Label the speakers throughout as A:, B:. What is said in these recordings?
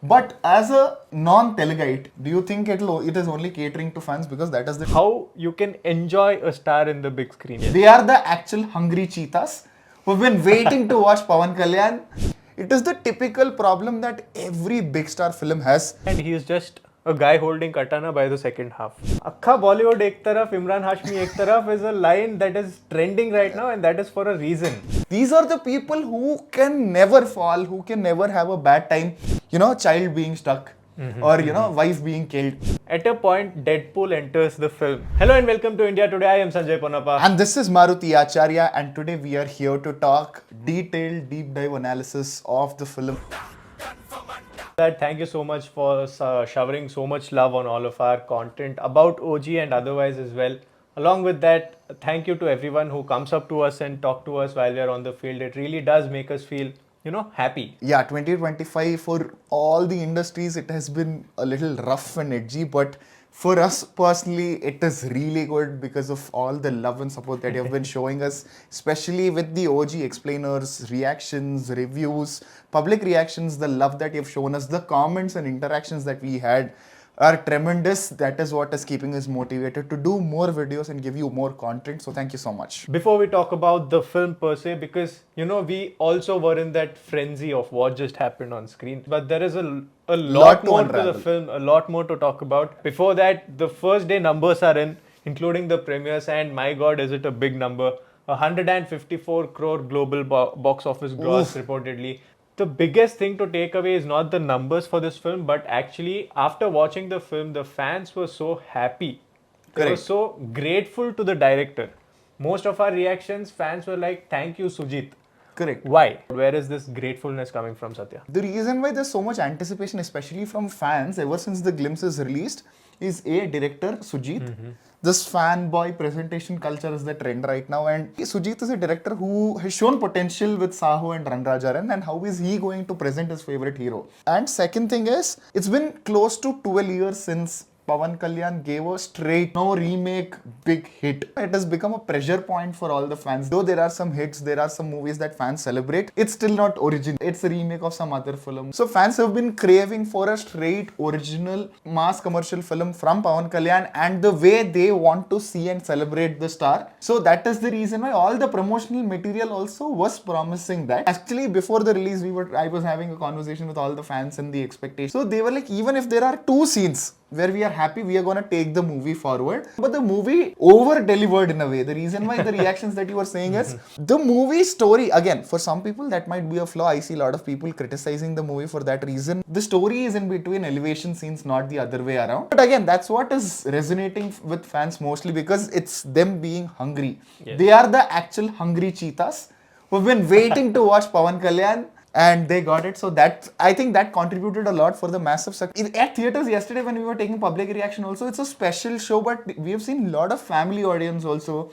A: But as a non-Teluguite, do you think it is only catering to fans because that is the
B: How you can enjoy a star in the big screen.
A: they are the actual hungry cheetahs who've been waiting to watch Pawan Kalyan. It is the typical problem that every big star film has.
B: And he is just a guy holding katana by the second half. Akkha Bollywood ek taraf, Emraan Hashmi ek taraf is a line that is trending right now, and that is for a reason.
A: These are the people who can never fall, who can never have a bad time. You know, child being stuck or, wife being killed.
B: At a point, Deadpool enters the film. Hello and welcome to India Today. I am Sanjay Ponappa.
A: And this is Maruti Acharya, and today we are here to talk detailed, deep dive analysis of the film.
B: Thank you so much for showering so much love on all of our content about OG and otherwise as well. Along with that, thank you to everyone who comes up to us and talk to us while we are on the field. It really does make us feel, happy.
A: Yeah, 2025 for all the industries, it has been a little rough and edgy, but for us personally, it is really good because of all the love and support that you have been showing us, especially with the OG explainers, reactions, reviews, public reactions, the love that you've shown us, the comments and interactions that we had are tremendous. That is what is keeping us motivated to do more videos and give you more content. So thank you so much.
B: Before we talk about the film per se, because we also were in that frenzy of what just happened on screen, but there is a lot
A: to
B: more
A: unravel.
B: to the film, a lot more to talk about. Before that, the first day numbers are in, including the premieres, and my god, is it a big number. 154 crore global box office gross reportedly. The biggest thing to take away is not the numbers for this film, but actually after watching the film, the fans were so happy. They were
A: Correct.
B: so grateful to the director. Most of our reactions, fans were like, thank you, Sujeeth.
A: Correct.
B: Why? Where is this gratefulness coming from, Satya?
A: The reason why there's so much anticipation, especially from fans, ever since the glimpse is released, is director Sujeeth. This fanboy presentation culture is the trend right now, and Sujeeth is a director who has shown potential with Saho and Ranrajaran, and how is he going to present his favorite hero? And second thing is, it's been close to 12 years since Pawan Kalyan gave a straight, no remake, big hit. It has become a pressure point for all the fans. Though there are some hits, there are some movies that fans celebrate, it's still not original. It's a remake of some other film. So fans have been craving for a straight, original, mass commercial film from Pawan Kalyan and the way they want to see and celebrate the star. So that is the reason why all the promotional material also was promising that. Actually, before the release, I was having a conversation with all the fans and the expectations. So they were like, even if there are two scenes where we are happy, we are going to take the movie forward. But the movie over-delivered in a way. The reason why the reactions that you were saying is, the movie story, again, for some people that might be a flaw. I see a lot of people criticizing the movie for that reason. The story is in between elevation scenes, not the other way around. But again, that's what is resonating with fans mostly because it's them being hungry.
B: Yes.
A: They are the actual hungry cheetahs who've been waiting to watch Pawan Kalyan. And they got it. So I think that contributed a lot for the massive success. At theaters yesterday when we were taking public reaction also, it's a special show, but we have seen a lot of family audience also.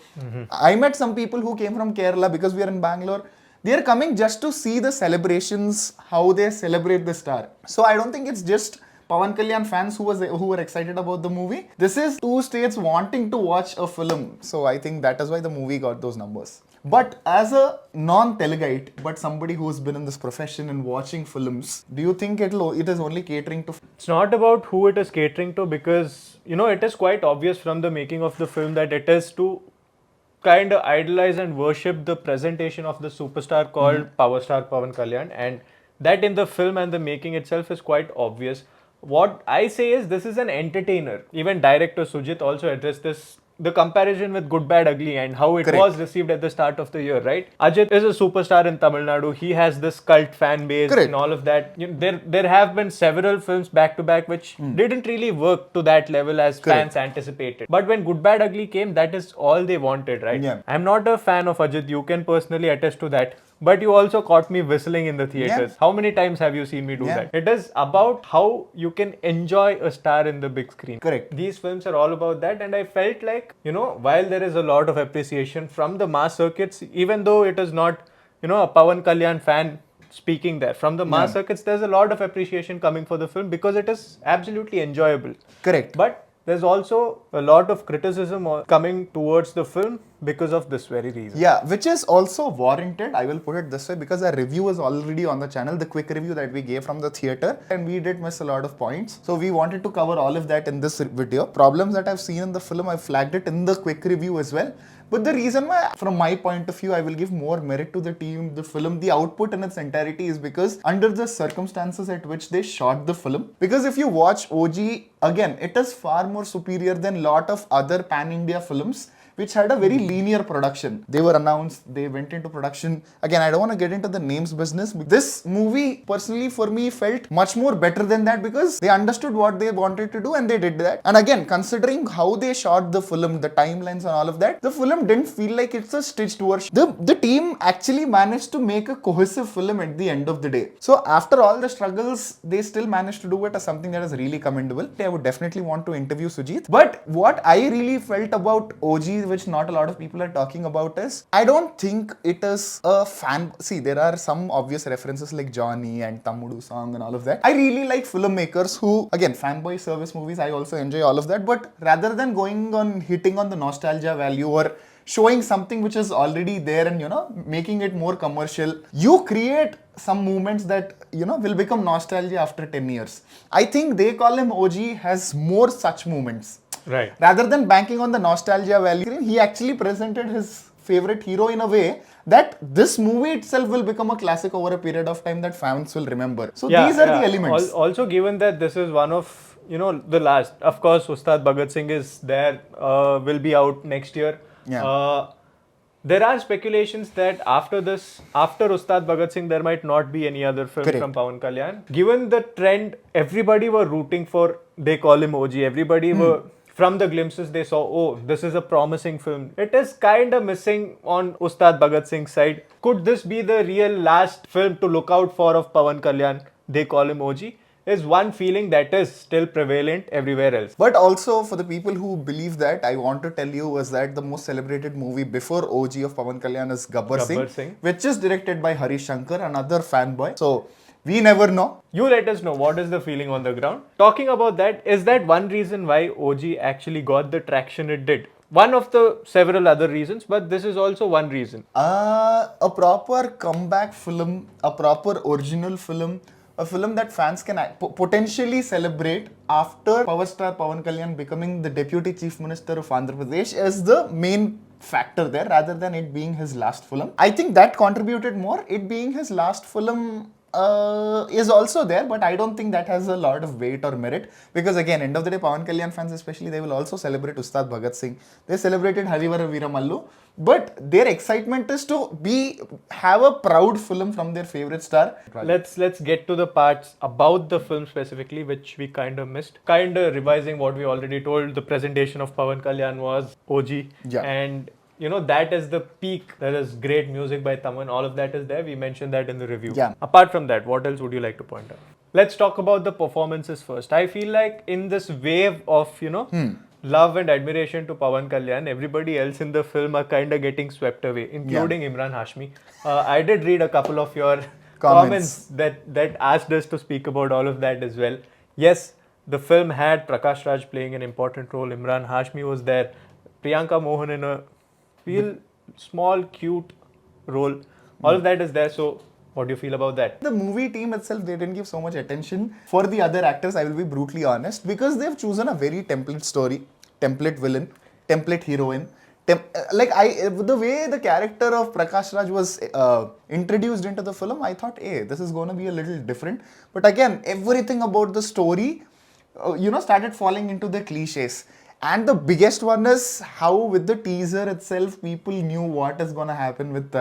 A: I met some people who came from Kerala because we are in Bangalore. They are coming just to see the celebrations, how they celebrate the star. So I don't think it's just Pawan Kalyan fans who were excited about the movie. This is two states wanting to watch a film. So I think that is why the movie got those numbers. But as a non-Teluguite, but somebody who's been in this profession and watching films, do you think it is only catering to...
B: It's not about who it is catering to because, it is quite obvious from the making of the film that it is to kind of idolize and worship the presentation of the superstar called Power Star Pawan Kalyan, and that in the film and the making itself is quite obvious. What I say is this is an entertainer. Even director Sujeeth also addressed this, the comparison with Good, Bad, Ugly and how it was received at the start of the year, right? Ajit is a superstar in Tamil Nadu. He has this cult fan base and all of that. There have been several films back to back which didn't really work to that level as fans anticipated. But when Good, Bad, Ugly came, that is all they wanted, right?
A: Yeah.
B: I'm not a fan of Ajit. You can personally attest to that. But you also caught me whistling in the theaters. How many times have you seen me do that? It is about how you can enjoy a star in the big screen.
A: Correct.
B: These films are all about that, and I felt like, while there is a lot of appreciation from the mass circuits, even though it is not, a Pawan Kalyan fan speaking there, from the mass circuits, there's a lot of appreciation coming for the film because it is absolutely enjoyable.
A: Correct.
B: But there's also a lot of criticism coming towards the film because of this very reason.
A: Yeah, which is also warranted. I will put it this way because our review is already on the channel, the quick review that we gave from the theater, and we did miss a lot of points. So we wanted to cover all of that in this video. Problems that I've seen in the film, I flagged it in the quick review as well. But the reason why, from my point of view, I will give more merit to the team, the film, the output in its entirety is because under the circumstances at which they shot the film. Because if you watch OG, again, it is far more superior than lot of other pan-India films which had a very linear production. They were announced, they went into production. Again, I don't want to get into the names business. This movie, personally, for me, felt much more better than that because they understood what they wanted to do and they did that. And again, considering how they shot the film, the timelines and all of that, the film didn't feel like it's a stitched version. The team actually managed to make a cohesive film at the end of the day. So after all the struggles, they still managed to do it as something that is really commendable. I would definitely want to interview Sujeeth. But what I really felt about OG, which not a lot of people are talking about, is I don't think it is a fan. See, there are some obvious references like Johnny and Tammudu song and all of that. I really like filmmakers who, again, fanboy service movies, I also enjoy all of that. But rather than going on hitting on the nostalgia value or showing something which is already there and, making it more commercial, you create some movements that, will become nostalgia after 10 years. I think They Call Him OG has more such movements.
B: Right.
A: Rather than banking on the nostalgia value, he actually presented his favorite hero in a way that this movie itself will become a classic over a period of time that fans will remember. So these are the elements.
B: Also, given that this is one of, the last, of course, Ustad Bhagat Singh is there, will be out next year.
A: Yeah.
B: There are speculations that after Ustad Bhagat Singh, there might not be any other film from Pawan Kalyan. Given the trend, everybody were rooting for They Call Him OG. Everybody were, from the glimpses they saw, oh, this is a promising film. It is kind of missing on Ustad Bhagat Singh's side. Could this be the real last film to look out for of Pawan Kalyan? They Call Him OG. Is one feeling that is still prevalent everywhere else.
A: But also for the people who believe that, I want to tell you is that the most celebrated movie before OG of Pawan Kalyan is Gabbar Singh, which is directed by Harish Shankar, another fanboy. So we never know.
B: You let us know what is the feeling on the ground. Talking about that, is that one reason why OG actually got the traction it did? One of the several other reasons, but this is also one reason.
A: A proper comeback film, a proper original film, a film that fans can potentially celebrate after Power Star Pawan Kalyan becoming the Deputy Chief Minister of Andhra Pradesh is the main factor there rather than it being his last film. I think that contributed more. It being his last film is also there, but I don't think that has a lot of weight or merit because again, end of the day, Pawan Kalyan fans especially, they will also celebrate Ustad Bhagat Singh. They celebrated Harivara Veeramallu, but their excitement is to have a proud film from their favorite star.
B: Let's get to the parts about the film specifically, which we kind of missed. Kind of revising what we already told. The presentation of Pawan Kalyan was OG, and that is the peak. There is great music by Taman. All of that is there. We mentioned that in the review.
A: Yeah.
B: Apart from that, what else would you like to point out? Let's talk about the performances first. I feel like in this wave of, love and admiration to Pawan Kalyan, everybody else in the film are kind of getting swept away, including Emraan Hashmi. I did read a couple of your comments that asked us to speak about all of that as well. Yes, the film had Prakash Raj playing an important role. Emraan Hashmi was there. Priyanka Mohan in a small, cute role. All of that is there. So, what do you feel about that?
A: The movie team itself, they didn't give so much attention. For the other actors, I will be brutally honest, because they've chosen a very template story, template villain, template heroine. The way the character of Prakash Raj was introduced into the film, I thought, hey, this is going to be a little different. But again, everything about the story, started falling into the cliches. And the biggest one is how with the teaser itself, people knew what is going to happen with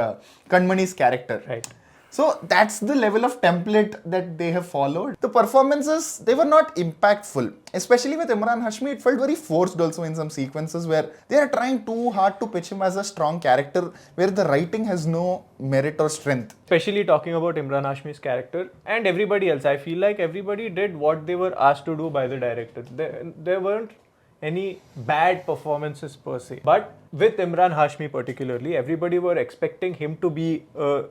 A: Kanmani's character.
B: Right.
A: So that's the level of template that they have followed. The performances, they were not impactful. Especially with Emraan Hashmi, it felt very forced also in some sequences where they are trying too hard to pitch him as a strong character where the writing has no merit or strength.
B: Especially talking about Emraan Hashmi's character and everybody else. I feel like everybody did what they were asked to do by the director. There weren't any bad performances per se. But with Emraan Hashmi particularly, everybody were expecting him to be, a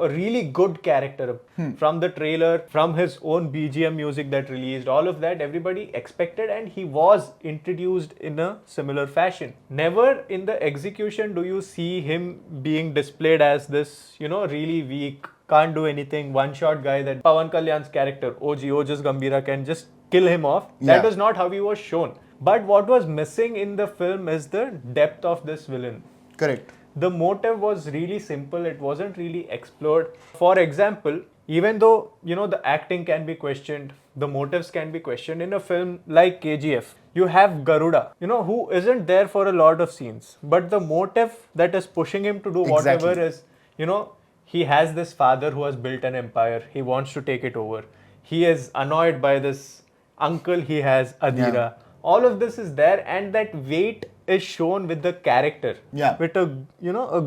B: really good character. From the trailer, from his own BGM music that released, all of that, everybody expected, and he was introduced in a similar fashion. Never in the execution do you see him being displayed as this, really weak, can't do anything, one-shot guy that Pawan Kalyan's character, Ojas Gambhira, can just kill him off. That
A: Yeah.
B: was not how he was shown. But what was missing in the film is the depth of this villain.
A: Correct.
B: The motive was really simple, it wasn't really explored. For example, even though the acting can be questioned, the motives can be questioned in a film like KGF, you have Garuda, who isn't there for a lot of scenes, but the motive that is pushing him to do whatever
A: Exactly.
B: is, he has this father who has built an empire, he wants to take it over, he is annoyed by this uncle he has, Adira.
A: Yeah.
B: All of this is there, and that weight is shown with the character.
A: Yeah.
B: With a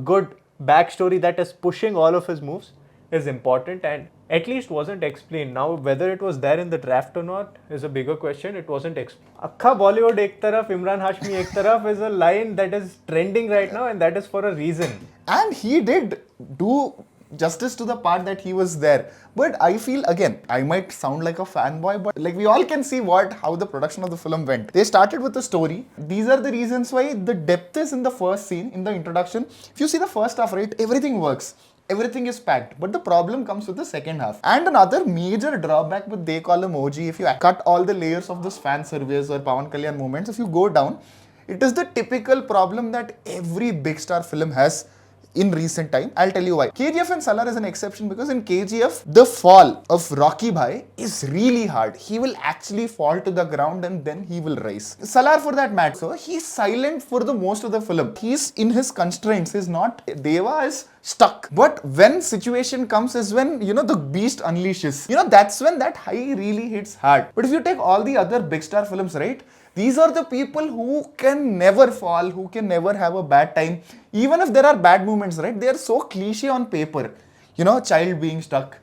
B: good backstory that is pushing all of his moves is important, and at least wasn't explained. Now whether it was there in the draft or not is a bigger question. It wasn't explained. Akkha Bollywood ek taraf, Emraan Hashmi ek taraf is a line that is trending right now, and that is for a reason.
A: And he did do justice to the part that he was there. But I feel, again, I might sound like a fanboy, but like we all can see how the production of the film went. They started with the story. These are the reasons why the depth is in the first scene, in the introduction. If you see the first half, right, everything works. Everything is packed. But the problem comes with the second half. And another major drawback with They Call Him OG, if you cut all the layers of this fan service or Pawan Kalyan moments, if you go down, it is the typical problem that every big star film has in recent time. I'll tell you why. KGF and Salar is an exception because in KGF, the fall of Rocky Bhai is really hard. He will actually fall to the ground and then he will rise. Salar, for that matter, so he's silent for the most of the film. He's in his constraints. He's not, Deva is stuck. But when situation comes is when, the beast unleashes. That's when that high really hits hard. But if you take all the other big star films, right, these are the people who can never fall, who can never have a bad time. Even if there are bad moments, right? They are so cliche on paper. Child being stuck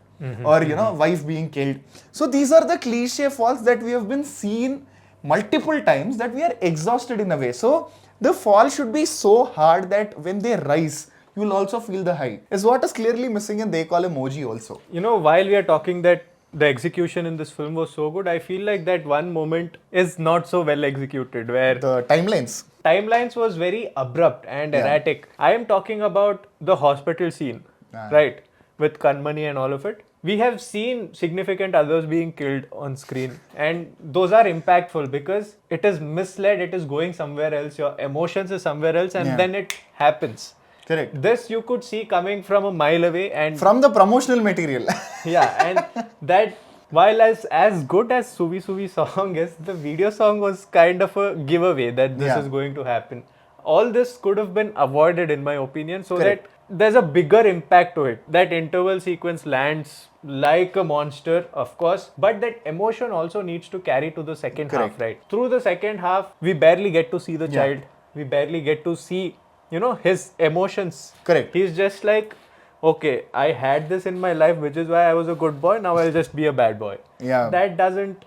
A: or, wife being killed. So these are the cliche falls that we have been seen multiple times that we are exhausted in a way. So the fall should be so hard that when they rise, you will also feel the high. Is what is clearly missing and They Call Him OG also.
B: While we are talking that the execution in this film was so good, I feel like that one moment is not so well executed where
A: The timelines
B: was very abrupt and erratic. I am talking about the hospital scene, right, with Kanmani and all of it. We have seen significant others being killed on screen, and those are impactful because it is misled, it is going somewhere else, your emotions is somewhere else, and then it happens.
A: Correct.
B: This you could see coming from a mile away, and
A: from the promotional material.
B: and that while as good as Suvi Suvi song is, the video song was kind of a giveaway that this is going to happen. All this could have been avoided in my opinion, so
A: Correct.
B: that there's a bigger impact to it. That interval sequence lands like a monster, of course, but that emotion also needs to carry to the second half, right? Through the second half, we barely get to see the child. We barely get to see his emotions.
A: Correct.
B: He's just like, okay, I had this in my life, which is why I was a good boy. Now I'll just be a bad boy.
A: Yeah.
B: That doesn't,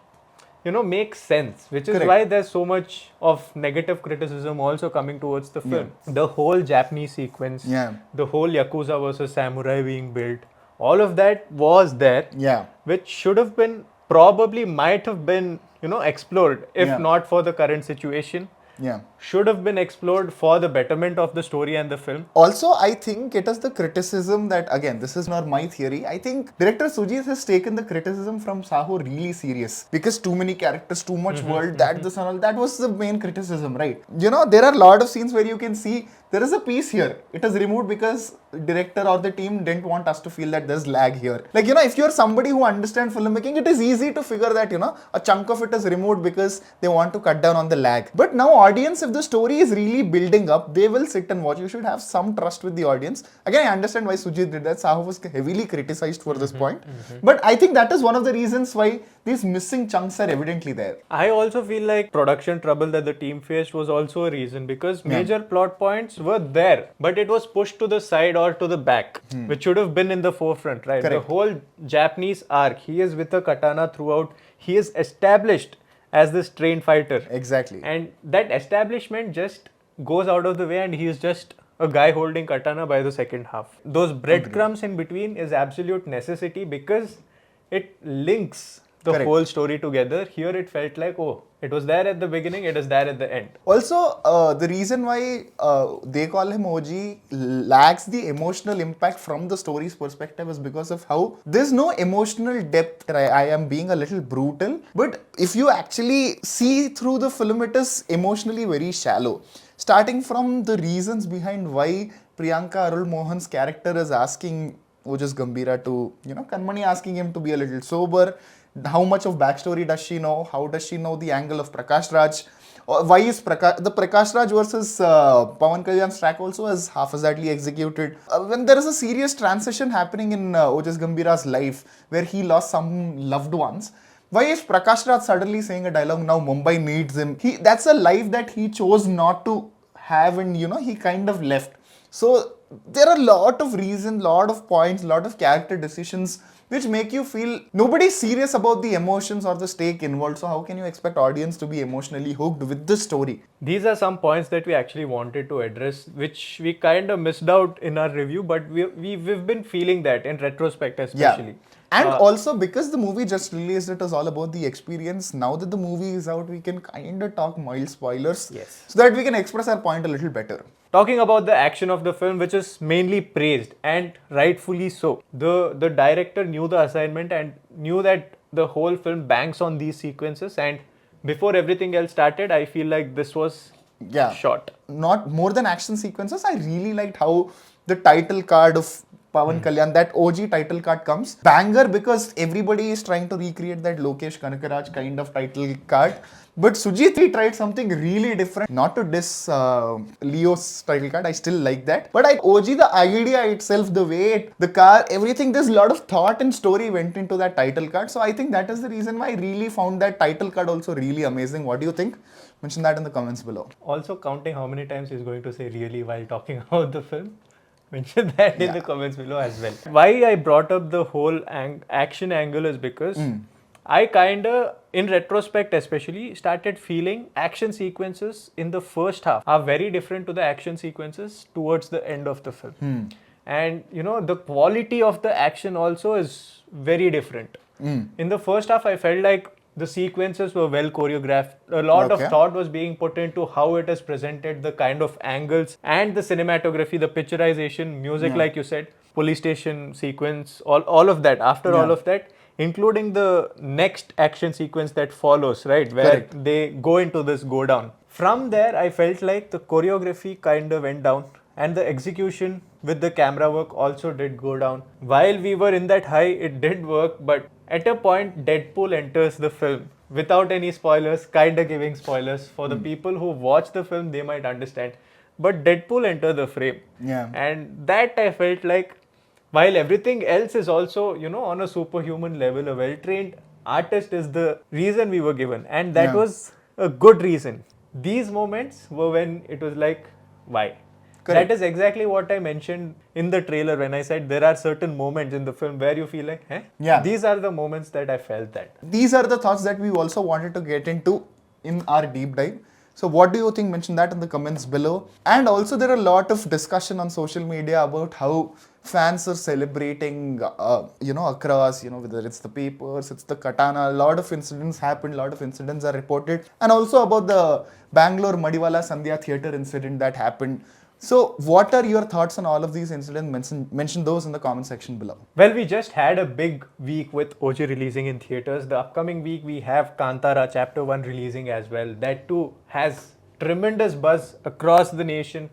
B: make sense, which is why there's so much of negative criticism also coming towards the film. The whole Japanese sequence, the whole Yakuza versus Samurai being built, all of that was there, which should have been, probably might have been, explored if not for the current situation. Should have been explored for the betterment of the story and the film.
A: Also, I think it is the criticism that, again, this is not my theory. I think director Sujeeth has taken the criticism from Saho really serious because too many characters, too much world, this and all. That was the main criticism, right? There are a lot of scenes where you can see there is a piece here. It is removed because director or the team didn't want us to feel that there's lag here. Like, if you're somebody who understands filmmaking, it is easy to figure that, a chunk of it is removed because they want to cut down on the lag. But now audience, if the story is really building up, they will sit and watch. You should have some trust with the audience. Again, I understand why Sujeeth did that. Saho was heavily criticized for this point. But I think that is one of the reasons why these missing chunks are evidently there.
B: I also feel like production trouble that the team faced was also a reason because major plot points were there, but it was pushed to the side or to the back, which should have been in the forefront, right?
A: Correct.
B: The whole Japanese arc, he is with a katana throughout. He is established as this trained fighter.
A: Exactly.
B: And that establishment just goes out of the way, and he's just a guy holding katana by the second half. Those breadcrumbs in between is absolute necessity because it links the
A: Correct.
B: whole story together. Here it felt like, oh, it was there at the beginning, it is there at the end.
A: Also, the reason why they call him OG lacks the emotional impact from the story's perspective is because of how there's no emotional depth. I am being a little brutal, but if you actually see through the film, it is emotionally very shallow. Starting from the reasons behind why Priyanka Arul Mohan's character is asking Ojas Gambhira to, Kanmani asking him to be a little sober. How much of backstory does she know? How does she know the angle of Prakash Raj? Why is the Prakash Raj versus Pawan Kalyan's track also is haphazardly executed? When there is a serious transition happening in Ojas Gambhira's life where he lost some loved ones, why is Prakash Raj suddenly saying a dialogue now Mumbai needs him? That's a life that he chose not to have, and he kind of left. So there are a lot of reasons, lot of points, lot of character decisions which make you feel nobody's serious about the emotions or the stake involved. So how can you expect audience to be emotionally hooked with the story?
B: These are some points that we actually wanted to address, which we kind of missed out in our review, but we've been feeling that in retrospect especially.
A: Yeah. And also because the movie just released, it was all about the experience. Now that the movie is out, we can kind of talk mild spoilers.
B: Yes.
A: So that we can express our point a little better.
B: Talking about the action of the film, which is mainly praised, and rightfully so. The director knew the assignment and knew that the whole film banks on these sequences, and before everything else started, I feel like this was shot.
A: Not more than action sequences, I really liked how the title card of Pawan Kalyan, that OG title card comes. Banger because everybody is trying to recreate that Lokesh Kanakaraj kind of title card. But Sujeeth, he tried something really different. Not to diss Leo's title card, I still like that. But OG, the idea itself, the way the car, everything, there's a lot of thought and story went into that title card. So I think that is the reason why I really found that title card also really amazing. What do you think? Mention that in the comments below.
B: Also counting how many times he's going to say really while talking about the film. Mention that in the comments below as well. Why I brought up the whole action angle is because I kinda, in retrospect especially, started feeling action sequences in the first half are very different to the action sequences towards the end of the film. And the quality of the action also is very different. In the first half, I felt like the sequences were well choreographed. A lot of thought was being put into how it is presented, the kind of angles and the cinematography, the picturization, music, like you said, police station sequence, all of that. After all of that, including the next action sequence that follows, right, where they go into this go down. From there, I felt like the choreography kind of went down and the execution with the camera work also did go down. While we were in that high, it did work, but at a point, Deadpool enters the film without any spoilers, kind of giving spoilers. For the people who watch the film, they might understand. But Deadpool entered the frame. And that I felt like, while everything else is also, on a superhuman level, a well-trained artist is the reason we were given. And that was a good reason. These moments were when it was like, why? That is exactly what I mentioned in the trailer when I said there are certain moments in the film where you feel like, these are the moments that I felt that.
A: These are the thoughts that we also wanted to get into in our deep dive. So what do you think? Mention that in the comments below. And also there are a lot of discussion on social media about how fans are celebrating, across, whether it's the papers, it's the katana, a lot of incidents happened, a lot of incidents are reported. And also about the Bangalore Madiwala Sandhya Theatre incident that happened. So what are your thoughts on all of these incidents? Mention those in the comment section below.
B: Well, we just had a big week with OG releasing in theatres. The upcoming week we have Kantara Chapter 1 releasing as well. That too has tremendous buzz across the nation,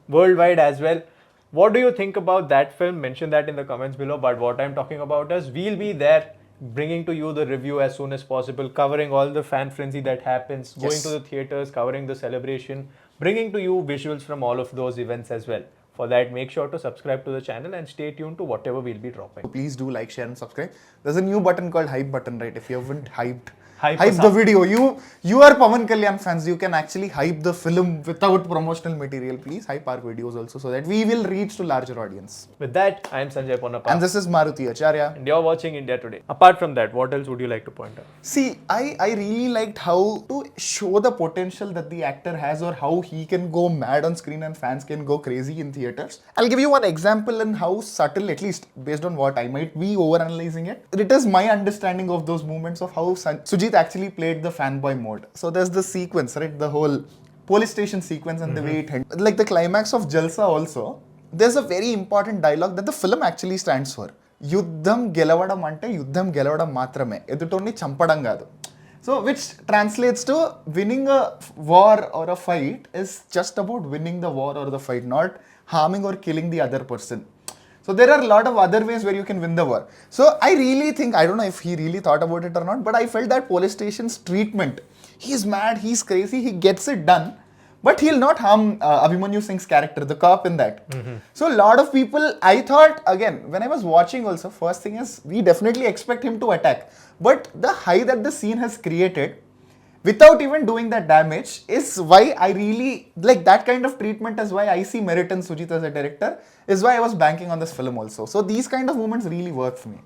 B: worldwide as well. What do you think about that film? Mention that in the comments below. But what I'm talking about is we'll be there bringing to you the review as soon as possible, covering all the fan frenzy that happens, going to the theatres, covering the celebration, bringing to you visuals from all of those events as well. For that, make sure to subscribe to the channel and stay tuned to whatever we'll be dropping.
A: Please do like, share and subscribe. There's a new button called hype button, right? If you haven't hyped
B: Hype
A: hype
B: us
A: the
B: up.
A: video. You are Pawan Kalyan fans. You can actually hype the film without promotional material. Please hype our videos also so that we will reach to larger audience.
B: With that, I am Sanjay Ponnappa.
A: And this is Maruti Acharya.
B: And you're watching India Today. Apart from that, what else would you like to point out?
A: See, I really liked how to show the potential that the actor has or how he can go mad on screen and fans can go crazy in theaters. I'll give you one example in how subtle, at least based on what I might be overanalyzing it. It is my understanding of those moments of how Sujeeth actually played the fanboy mode. So there's the sequence, right? The whole police station sequence and the way it ended. Like the climax of Jalsa also, there's a very important dialogue that the film actually stands for. యుద్ధం గెలవడం అంటే యుద్ధం గెలవడం మాత్రమే ఎదుటోన్ని చంపడం కాదు so which translates to winning a war or a fight is just about winning the war or the fight not harming or killing the other person so there are a lot of other ways where you can win the war. So I really think, I don't know if he really thought about it or not, but I felt that police station's treatment, he's mad, he's crazy, he gets it done, but he'll not harm Abhimanyu Singh's character, the cop in that. So a lot of people, I thought, again, when I was watching also, first thing is, we definitely expect him to attack. But the high that the scene has created, without even doing that damage, is why I really, like that kind of treatment is why I see merit in Sujeeth as a director, is why I was banking on this film also. So these kind of moments really work for me.